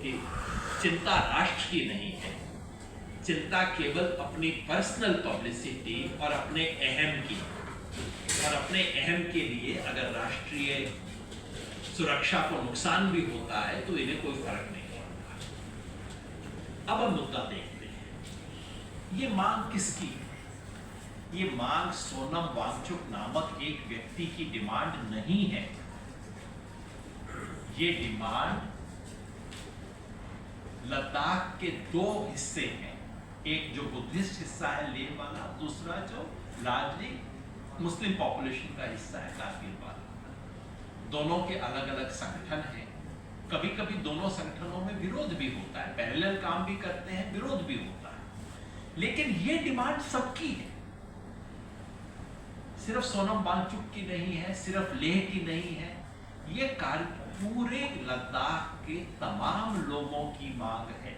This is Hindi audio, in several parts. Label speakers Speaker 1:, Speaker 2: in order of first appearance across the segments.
Speaker 1: कि चिंता राष्ट्र की नहीं है, चिंता केवल अपनी पर्सनल पब्लिसिटी और अपने अहम की, और अपने अहम के लिए अगर राष्ट्रीय सुरक्षा को नुकसान भी होता है तो इन्हें कोई फर्क नहीं पड़ता। अब हम मुद्दा देखते हैं, ये मांग किसकी है? ये मांग सोनम वांगचुक नामक एक व्यक्ति की डिमांड नहीं है। ये डिमांड लद्दाख के दो हिस्से हैं, एक जो बुद्धिस्ट हिस्सा है लेह वाला, दूसरा जो लार्जली मुस्लिम पॉपुलेशन का हिस्सा है कारगिल वाला। दोनों के अलग अलग संगठन हैं, कभी कभी दोनों संगठनों में विरोध भी होता है, पैरेलल काम भी करते हैं, विरोध भी होता है, लेकिन ये डिमांड सबकी है, सिर्फ सोनम वांगचुक की नहीं है, सिर्फ लेह की नहीं है, ये पूरे लद्दाख के तमाम लोगों की मांग है।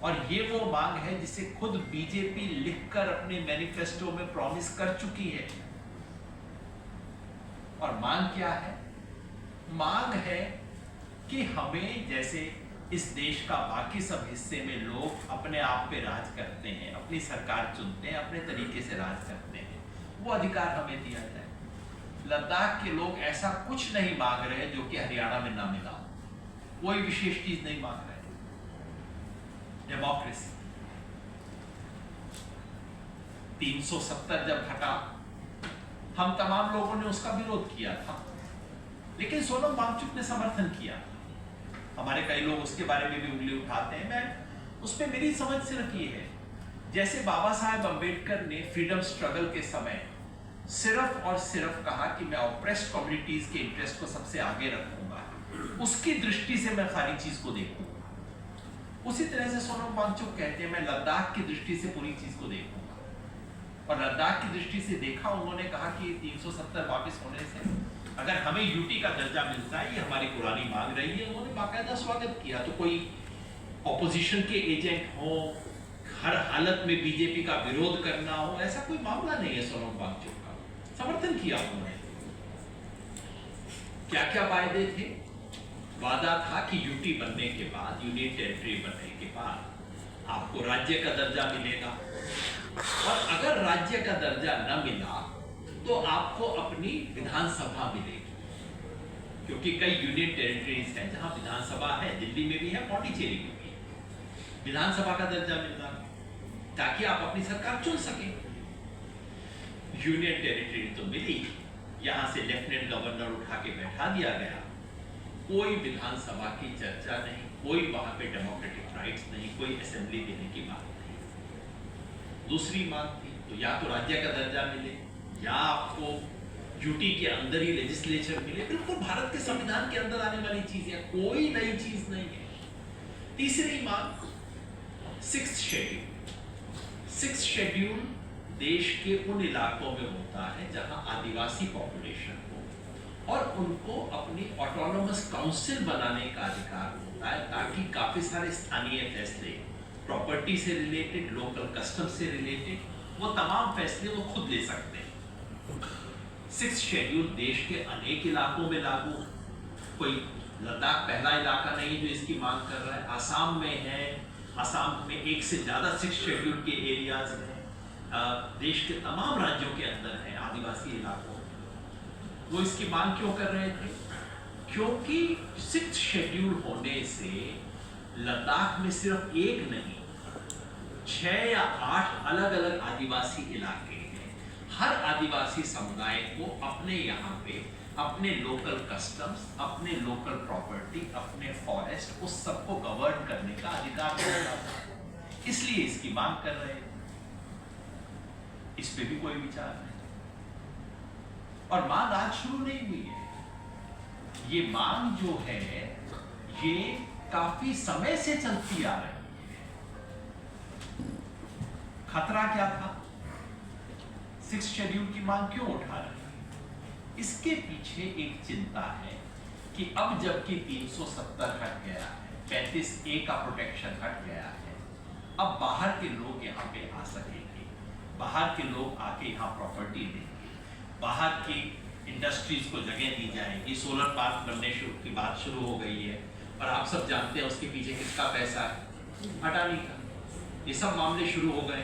Speaker 1: और ये वो मांग है जिसे खुद बीजेपी लिखकर अपने मैनिफेस्टो में प्रॉमिस कर चुकी है। और मांग क्या है? मांग है कि हमें, जैसे इस देश का बाकी सब हिस्से में लोग अपने आप पे राज करते हैं, अपनी सरकार चुनते हैं, अपने तरीके से राज करते हैं, वो अधिकार हमें दिया जाए। लद्दाख के लोग ऐसा कुछ नहीं मांग रहे जो कि हरियाणा में ना मिला, कोई विशेष चीज नहीं मांग रहे। डेमोक्रेसी 370 जब हटा, हम तमाम लोगों ने उसका विरोध किया था, लेकिन सोनम वांगचुक ने समर्थन किया। हमारे कई लोग उसके बारे में भी उंगली उठाते हैं, मैं उस पर मेरी समझ सिर्फ ये है, जैसे बाबा साहेब अंबेडकर ने फ्रीडम स्ट्रगल के समय सिर्फ और सिर्फ कहा कि मैं ऑप्रेस्ड कम्युनिटीज के इंटरेस्ट को सबसे आगे रखूंगा, उसकी दृष्टि से मैं सारी चीज को देखूंगा, उसी तरह से सोनम वांगचुक कहते हैं मैं लद्दाख की दृष्टि से पूरी चीज को देखूंगा। और लद्दाख की दृष्टि से देखा, उन्होंने कहा कि 370 वापस होने से अगर हमें यूटी का दर्जा मिलता है, ये हमारी पुरानी मांग रही है, उन्होंने बाकायदा स्वागत किया। तो कोई ऑपोजिशन के एजेंट हो, हर हालत में बीजेपी का विरोध करना हो, ऐसा कोई मामला नहीं है। सोनम वांगचुक का समर्थन किया उन्होंने। क्या क्या वायदे थे? वादा था कि यूटी बनने के बाद, यूनियन टेरिटरी बनने के बाद आपको राज्य का दर्जा मिलेगा, और अगर राज्य का दर्जा न मिला तो आपको अपनी विधानसभा मिलेगी, क्योंकि कई यूनियन टेरिटरीज हैं जहां विधानसभा है, दिल्ली में भी है, पौंडीचेरी में भी है। विधानसभा का दर्जा मिलना ताकि आप अपनी सरकार चुन सकें। यूनियन टेरिटरी तो मिली, यहां से लेफ्टिनेंट गवर्नर उठा के बैठा दिया गया, कोई विधानसभा की चर्चा नहीं, कोई वहां पे डेमोक्रेटिक राइट्स नहीं, कोई असेंबली देने की बात नहीं। दूसरी मांग थी तो या तो राज्य का दर्जा मिले या आपको यूटी के अंदर ही लेजिस्लेचर मिले, बिल्कुल भारत के संविधान के अंदर आने वाली चीज है, कोई नई चीज नहीं है। तीसरी मांग 6th शेड्यूल। 6th शेड्यूल देश के उन इलाकों में होता है जहां आदिवासी पॉपुलेशन हो और उनको अपनी ऑटोनोमस काउंसिल बनाने का अधिकार होता है, ताकि काफी सारे स्थानीय फैसले, प्रॉपर्टी से रिलेटेड, लोकल कस्टम से रिलेटेड, वो तमाम फैसले वो खुद ले सकते हैं। 6th शेड्यूल देश के अनेक इलाकों में लागू, कोई लद्दाख पहला इलाका नहीं जो इसकी मांग कर रहा है। आसाम में है, आसाम में एक से ज्यादा 6th शेड्यूल के एरियाज हैं, देश के तमाम राज्यों के अंदर है आदिवासी इलाकों। वो इसकी मांग क्यों कर रहे थे? क्योंकि 6th शेड्यूल होने से लद्दाख में सिर्फ एक नहीं, 6 या 8 अलग अलग आदिवासी इलाके हैं। हर आदिवासी समुदाय को अपने यहाँ पे अपने लोकल कस्टम्स, अपने लोकल प्रॉपर्टी, अपने फॉरेस्ट, उस सबको गवर्न करने का अधिकार होगा, इसलिए इसकी मांग कर रहे हैं। इस पे भी कोई विचार नहीं, और मांग आज शुरू नहीं हुई है। ये मांग जो है ये काफी समय से चलती आ रही है। खतरा क्या था? 6th शेड्यूल की मांग क्यों उठा रहे हैं? इसके पीछे एक चिंता है कि अब जबकि 370 हट गया है, 35A का प्रोटेक्शन हट गया है, अब बाहर के लोग यहाँ पे आ सकेंगे, बाहर के लोग आके यहाँ प्रॉपर्टी देंगे, बाहर की इंडस्ट्रीज को जगह दी जाएगी, सोलर पार्क बनने की बात शुरू हो गई है, और आप सब जानते हैं उसके पीछे किसका पैसा है, अडानी का। ये सब मामले शुरू हो गए।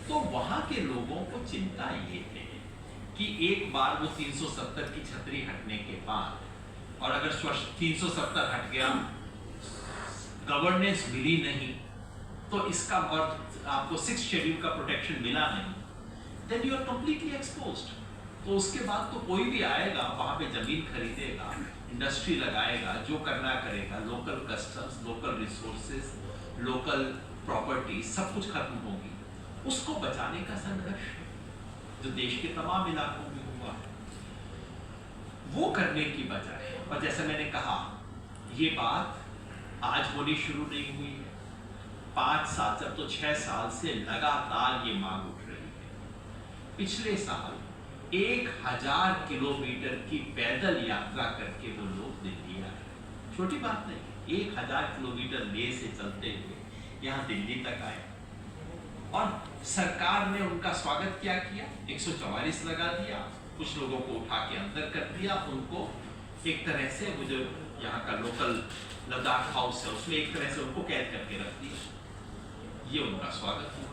Speaker 1: तो वहां के लोगों को चिंता ये है कि एक बार वो 370 की छतरी हटने के बाद, और अगर 370 हट गया, गवर्नेंस मिली नहीं, तो इसका अर्थ आपको 6th शेड्यूल का प्रोटेक्शन मिला नहीं, then you are completely exposed. तो उसके बाद तो कोई भी आएगा वहां पे जमीन खरीदेगा, इंडस्ट्री लगाएगा, जो करना करेगा, local customs, local resources, local property सब कुछ खत्म होगी। उसको बचाने का संघर्ष जो देश के तमाम इलाकों में हुआ है, वो करने की बजाय, और जैसे मैंने कहा, ये बात आज होनी शुरू नहीं हुई है, 5 साल, जब तो 6 साल से लगातार ये मांग उठ रही है। पिछले साल 1000 किलोमीटर की पैदल यात्रा करके वो लोग दिल्ली आए। छोटी बात नहीं, 1000 किलोमीटर लेह से चलते हुए यहाँ दिल्ली तक आए, और सरकार ने उनका स्वागत क्या किया, 144 लगा दिया, कुछ लोगों को उठा के अंदर कर दिया, उनको एक तरह से वो जो यहाँ का लोकल लद्दाख हाउस है उसमें एक तरह से उनको कैद करके रख दिया। ये उनका स्वागत हुआ।